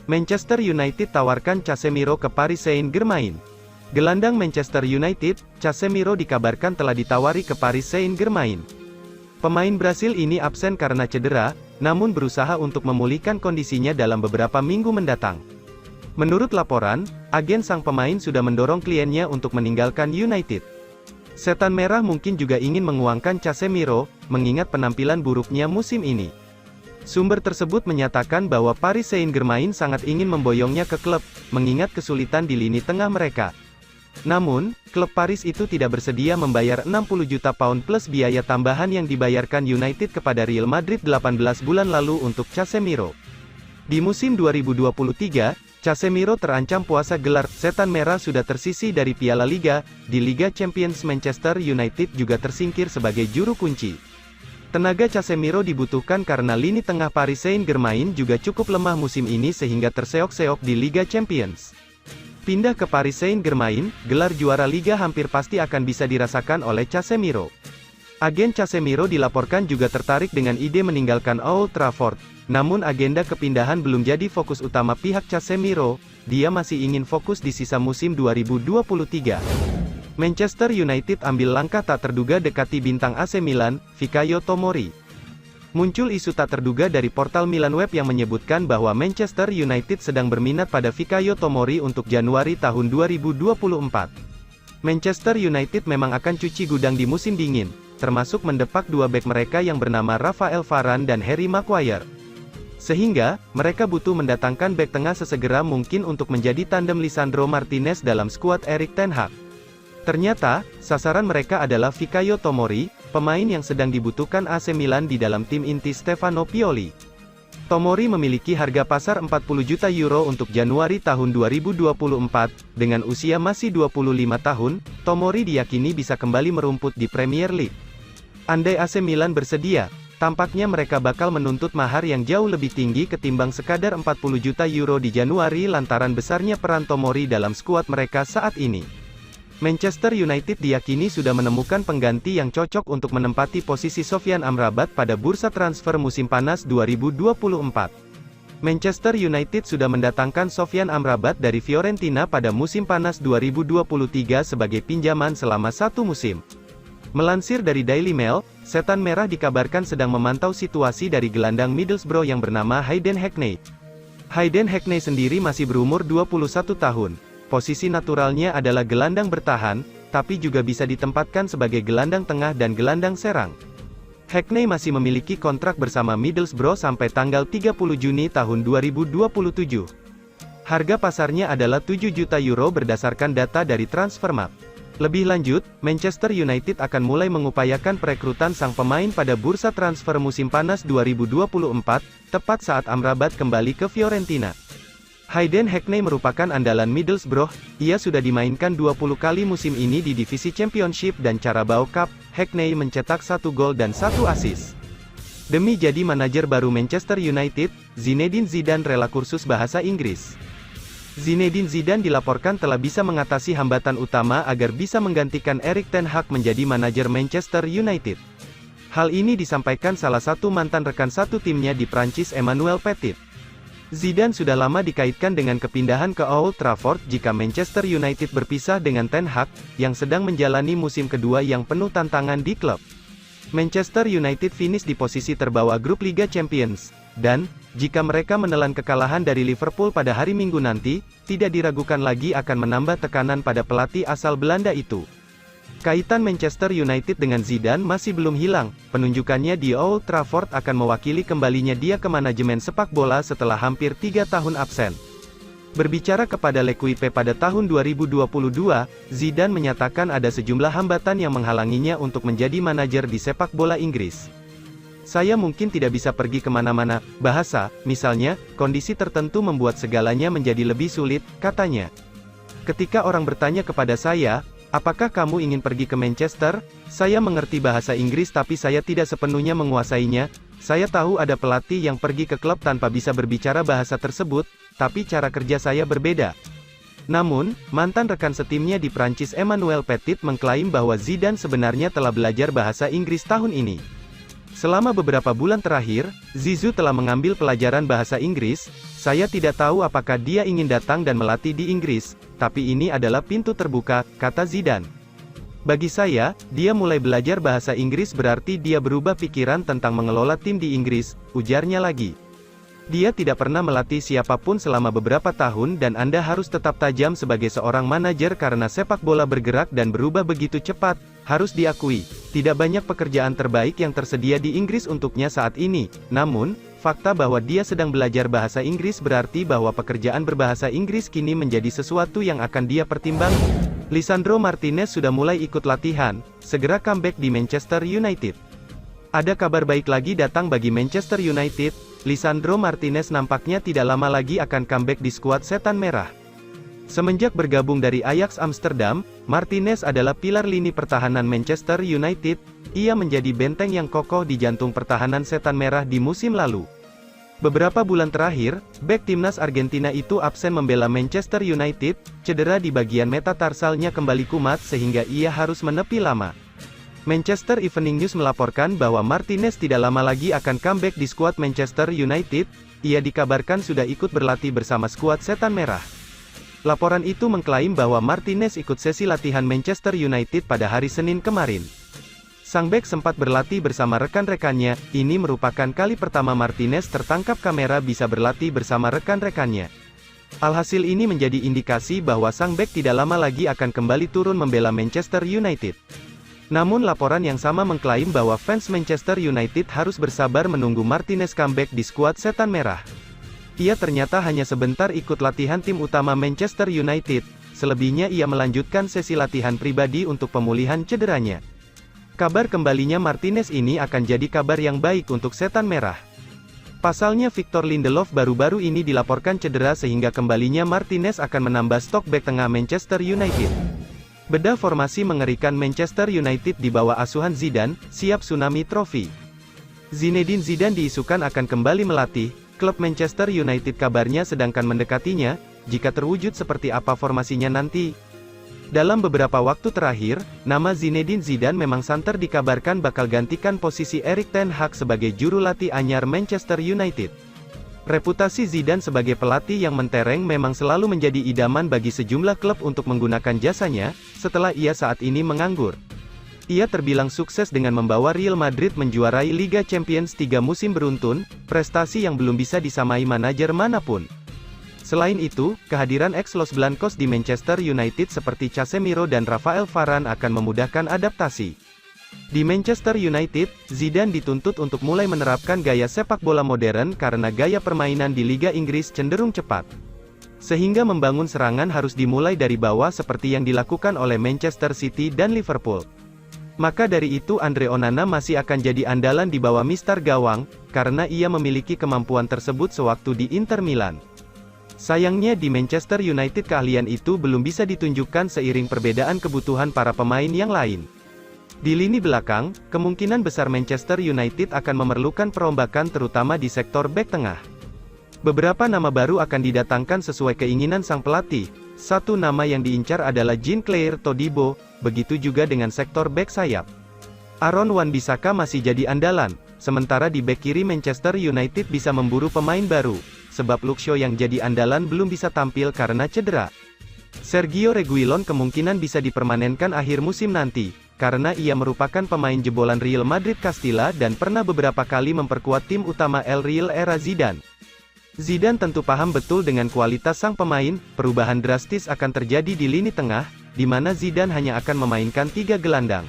Manchester United tawarkan Casemiro ke Paris Saint-Germain. Gelandang Manchester United, Casemiro dikabarkan telah ditawari ke Paris Saint-Germain. Pemain Brasil ini absen karena cedera, namun berusaha untuk memulihkan kondisinya dalam beberapa minggu mendatang. Menurut laporan, agen sang pemain sudah mendorong kliennya untuk meninggalkan United. Setan Merah mungkin juga ingin menguangkan Casemiro, mengingat penampilan buruknya musim ini. Sumber tersebut menyatakan bahwa Paris Saint-Germain sangat ingin memboyongnya ke klub, mengingat kesulitan di lini tengah mereka. Namun, klub Paris itu tidak bersedia membayar 60 juta pound plus biaya tambahan yang dibayarkan United kepada Real Madrid 18 bulan lalu untuk Casemiro. Di musim 2023, Casemiro terancam puasa gelar. Setan Merah sudah tersisih dari Piala Liga. Di Liga Champions Manchester United juga tersingkir sebagai juru kunci. Tenaga Casemiro dibutuhkan karena lini tengah Paris Saint-Germain juga cukup lemah musim ini sehingga terseok-seok di Liga Champions. Pindah ke Paris Saint-Germain, gelar juara Liga hampir pasti akan bisa dirasakan oleh Casemiro. Agen Casemiro dilaporkan juga tertarik dengan ide meninggalkan Old Trafford. Namun agenda kepindahan belum jadi fokus utama pihak Casemiro, dia masih ingin fokus di sisa musim 2023. Manchester United ambil langkah tak terduga dekati bintang AC Milan, Fikayo Tomori. Muncul isu tak terduga dari portal Milan Web yang menyebutkan bahwa Manchester United sedang berminat pada Fikayo Tomori untuk Januari tahun 2024. Manchester United memang akan cuci gudang di musim dingin, termasuk mendepak dua bek mereka yang bernama Rafael Varane dan Harry Maguire. Sehingga, mereka butuh mendatangkan bek tengah sesegera mungkin untuk menjadi tandem Lisandro Martinez dalam skuad Erik ten Hag. Ternyata, sasaran mereka adalah Fikayo Tomori, pemain yang sedang dibutuhkan AC Milan di dalam tim inti Stefano Pioli. Tomori memiliki harga pasar 40 juta euro untuk Januari tahun 2024, dengan usia masih 25 tahun, Tomori diyakini bisa kembali merumput di Premier League. Andai AC Milan bersedia, tampaknya mereka bakal menuntut mahar yang jauh lebih tinggi ketimbang sekadar 40 juta euro di Januari lantaran besarnya peran Tomori dalam skuad mereka saat ini. Manchester United diyakini sudah menemukan pengganti yang cocok untuk menempati posisi Sofyan Amrabat pada bursa transfer musim panas 2024. Manchester United sudah mendatangkan Sofyan Amrabat dari Fiorentina pada musim panas 2023 sebagai pinjaman selama satu musim. Melansir dari Daily Mail, Setan Merah dikabarkan sedang memantau situasi dari gelandang Middlesbrough yang bernama Hayden Hackney. Hayden Hackney sendiri masih berumur 21 tahun. Posisi naturalnya adalah gelandang bertahan, tapi juga bisa ditempatkan sebagai gelandang tengah dan gelandang serang. Hackney masih memiliki kontrak bersama Middlesbrough sampai tanggal 30 Juni tahun 2027. Harga pasarnya adalah 7 juta euro berdasarkan data dari Transfermarkt. Lebih lanjut, Manchester United akan mulai mengupayakan perekrutan sang pemain pada bursa transfer musim panas 2024, tepat saat Amrabat kembali ke Fiorentina. Hayden Hackney merupakan andalan Middlesbrough, ia sudah dimainkan 20 kali musim ini di divisi Championship dan Carabao Cup. Hackney mencetak 1 gol dan 1 assist. Demi jadi manajer baru Manchester United, Zinedine Zidane rela kursus bahasa Inggris. Zinedine Zidane dilaporkan telah bisa mengatasi hambatan utama agar bisa menggantikan Erik ten Hag menjadi manajer Manchester United. Hal ini disampaikan salah satu mantan rekan satu timnya di Prancis Emmanuel Petit. Zidane sudah lama dikaitkan dengan kepindahan ke Old Trafford jika Manchester United berpisah dengan Ten Hag, yang sedang menjalani musim kedua yang penuh tantangan di klub. Manchester United finish di posisi terbawa grup Liga Champions, dan, jika mereka menelan kekalahan dari Liverpool pada hari Minggu nanti, tidak diragukan lagi akan menambah tekanan pada pelatih asal Belanda itu. Kaitan Manchester United dengan Zidane masih belum hilang, penunjukannya di Old Trafford akan mewakili kembalinya dia ke manajemen sepak bola setelah hampir 3 tahun absen. Berbicara kepada L'Equipe pada tahun 2022, Zidane menyatakan ada sejumlah hambatan yang menghalanginya untuk menjadi manajer di sepak bola Inggris. Saya mungkin tidak bisa pergi kemana-mana, bahasa, misalnya, kondisi tertentu membuat segalanya menjadi lebih sulit, katanya. Ketika orang bertanya kepada saya, apakah kamu ingin pergi ke Manchester? Saya mengerti bahasa Inggris tapi saya tidak sepenuhnya menguasainya. Saya tahu ada pelatih yang pergi ke klub tanpa bisa berbicara bahasa tersebut, tapi cara kerja saya berbeda. Namun, mantan rekan setimnya di Prancis Emmanuel Petit mengklaim bahwa Zidane sebenarnya telah belajar bahasa Inggris tahun ini. Selama beberapa bulan terakhir, Zizou telah mengambil pelajaran bahasa Inggris. Saya tidak tahu apakah dia ingin datang dan melatih di Inggris, tapi ini adalah pintu terbuka, kata Zidane. Bagi saya, dia mulai belajar bahasa Inggris berarti dia berubah pikiran tentang mengelola tim di Inggris, ujarnya lagi. Dia tidak pernah melatih siapapun selama beberapa tahun dan Anda harus tetap tajam sebagai seorang manajer karena sepak bola bergerak dan berubah begitu cepat, harus diakui. Tidak banyak pekerjaan terbaik yang tersedia di Inggris untuknya saat ini, namun, fakta bahwa dia sedang belajar bahasa Inggris berarti bahwa pekerjaan berbahasa Inggris kini menjadi sesuatu yang akan dia pertimbangkan. Lisandro Martinez sudah mulai ikut latihan, segera comeback di Manchester United. Ada kabar baik lagi datang bagi Manchester United. Lisandro Martinez nampaknya tidak lama lagi akan comeback di skuad Setan Merah. Semenjak bergabung dari Ajax Amsterdam, Martinez adalah pilar lini pertahanan Manchester United. Ia menjadi benteng yang kokoh di jantung pertahanan Setan Merah di musim lalu. Beberapa bulan terakhir, bek timnas Argentina itu absen membela Manchester United, cedera di bagian metatarsalnya kembali kumat sehingga ia harus menepi lama. Manchester Evening News melaporkan bahwa Martinez tidak lama lagi akan comeback di skuad Manchester United. Ia dikabarkan sudah ikut berlatih bersama skuad Setan Merah. Laporan itu mengklaim bahwa Martinez ikut sesi latihan Manchester United pada hari Senin kemarin. Sang bek sempat berlatih bersama rekan-rekannya. Ini merupakan kali pertama Martinez tertangkap kamera bisa berlatih bersama rekan-rekannya. Alhasil ini menjadi indikasi bahwa sang bek tidak lama lagi akan kembali turun membela Manchester United. Namun laporan yang sama mengklaim bahwa fans Manchester United harus bersabar menunggu Martinez comeback di skuad Setan Merah. Ia ternyata hanya sebentar ikut latihan tim utama Manchester United, selebihnya ia melanjutkan sesi latihan pribadi untuk pemulihan cederanya. Kabar kembalinya Martinez ini akan jadi kabar yang baik untuk Setan Merah. Pasalnya Victor Lindelof baru-baru ini dilaporkan cedera sehingga kembalinya Martinez akan menambah stok bek tengah Manchester United. Bedah formasi mengerikan Manchester United di bawah asuhan Zidane, siap tsunami trofi. Zinedine Zidane diisukan akan kembali melatih klub Manchester United, kabarnya sedangkan mendekatinya, jika terwujud seperti apa formasinya nanti. Dalam beberapa waktu terakhir, nama Zinedine Zidane memang santer dikabarkan bakal gantikan posisi Erik ten Hag sebagai juru latih anyar Manchester United. Reputasi Zidane sebagai pelatih yang mentereng memang selalu menjadi idaman bagi sejumlah klub untuk menggunakan jasanya, setelah ia saat ini menganggur. Ia terbilang sukses dengan membawa Real Madrid menjuarai Liga Champions 3 musim beruntun, prestasi yang belum bisa disamai manajer manapun. Selain itu, kehadiran ex-Los Blancos di Manchester United seperti Casemiro dan Rafael Varane akan memudahkan adaptasi. Di Manchester United, Zidane dituntut untuk mulai menerapkan gaya sepak bola modern karena gaya permainan di Liga Inggris cenderung cepat. Sehingga membangun serangan harus dimulai dari bawah seperti yang dilakukan oleh Manchester City dan Liverpool. Maka dari itu Andre Onana masih akan jadi andalan di bawah Mister Gawang, karena ia memiliki kemampuan tersebut sewaktu di Inter Milan. Sayangnya di Manchester United keahlian itu belum bisa ditunjukkan seiring perbedaan kebutuhan para pemain yang lain. Di lini belakang, kemungkinan besar Manchester United akan memerlukan perombakan terutama di sektor bek tengah. Beberapa nama baru akan didatangkan sesuai keinginan sang pelatih. Satu nama yang diincar adalah Jean-Claire Todibo, begitu juga dengan sektor bek sayap. Aaron Wan-Bissaka masih jadi andalan, sementara di bek kiri Manchester United bisa memburu pemain baru, sebab Luke Shaw yang jadi andalan belum bisa tampil karena cedera. Sergio Reguilon kemungkinan bisa dipermanenkan akhir musim nanti, karena ia merupakan pemain jebolan Real Madrid Castilla dan pernah beberapa kali memperkuat tim utama El Real era Zidane. Zidane tentu paham betul dengan kualitas sang pemain. Perubahan drastis akan terjadi di lini tengah, di mana Zidane hanya akan memainkan 3 gelandang.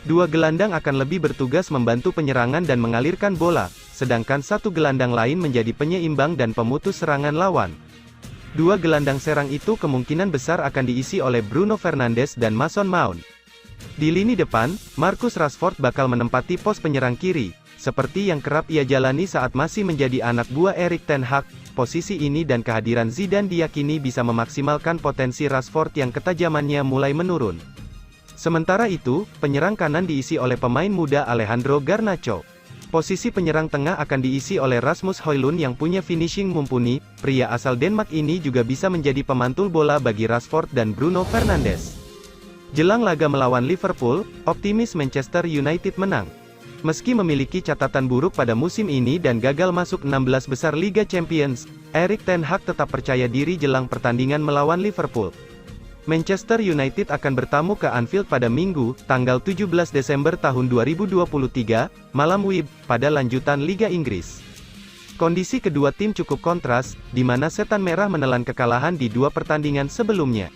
2 gelandang akan lebih bertugas membantu penyerangan dan mengalirkan bola, sedangkan 1 gelandang lain menjadi penyeimbang dan pemutus serangan lawan. 2 gelandang serang itu kemungkinan besar akan diisi oleh Bruno Fernandes dan Mason Mount. Di lini depan, Marcus Rashford bakal menempati pos penyerang kiri, seperti yang kerap ia jalani saat masih menjadi anak buah Erik ten Hag. Posisi ini dan kehadiran Zidane diyakini bisa memaksimalkan potensi Rashford yang ketajamannya mulai menurun. Sementara itu, penyerang kanan diisi oleh pemain muda Alejandro Garnacho. Posisi penyerang tengah akan diisi oleh Rasmus Højlund yang punya finishing mumpuni. Pria asal Denmark ini juga bisa menjadi pemantul bola bagi Rashford dan Bruno Fernandes. Jelang laga melawan Liverpool, optimis Manchester United menang. Meski memiliki catatan buruk pada musim ini dan gagal masuk 16 besar Liga Champions, Erik ten Hag tetap percaya diri jelang pertandingan melawan Liverpool. Manchester United akan bertamu ke Anfield pada Minggu, tanggal 17 Desember tahun 2023, malam WIB, pada lanjutan Liga Inggris. Kondisi kedua tim cukup kontras, di mana Setan Merah menelan kekalahan di dua pertandingan sebelumnya.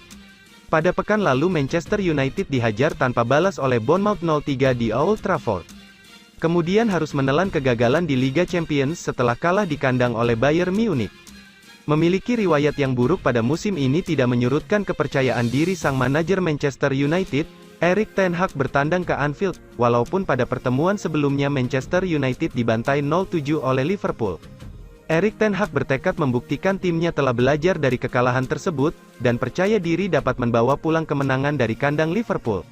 Pada pekan lalu Manchester United dihajar tanpa balas oleh Bournemouth 0-3 di Old Trafford. Kemudian harus menelan kegagalan di Liga Champions setelah kalah di kandang oleh Bayern Munich. Memiliki riwayat yang buruk pada musim ini tidak menyurutkan kepercayaan diri sang manajer Manchester United, Erik ten Hag bertandang ke Anfield, walaupun pada pertemuan sebelumnya Manchester United dibantai 0-7 oleh Liverpool. Erik ten Hag bertekad membuktikan timnya telah belajar dari kekalahan tersebut, dan percaya diri dapat membawa pulang kemenangan dari kandang Liverpool.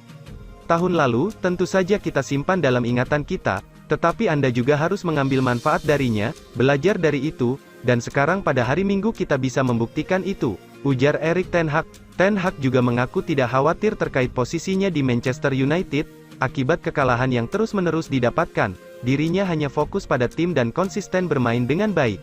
Tahun lalu, tentu saja kita simpan dalam ingatan kita, tetapi Anda juga harus mengambil manfaat darinya, belajar dari itu, dan sekarang pada hari Minggu kita bisa membuktikan itu, ujar Erik ten Hag. Ten Hag juga mengaku tidak khawatir terkait posisinya di Manchester United, akibat kekalahan yang terus-menerus didapatkan, dirinya hanya fokus pada tim dan konsisten bermain dengan baik.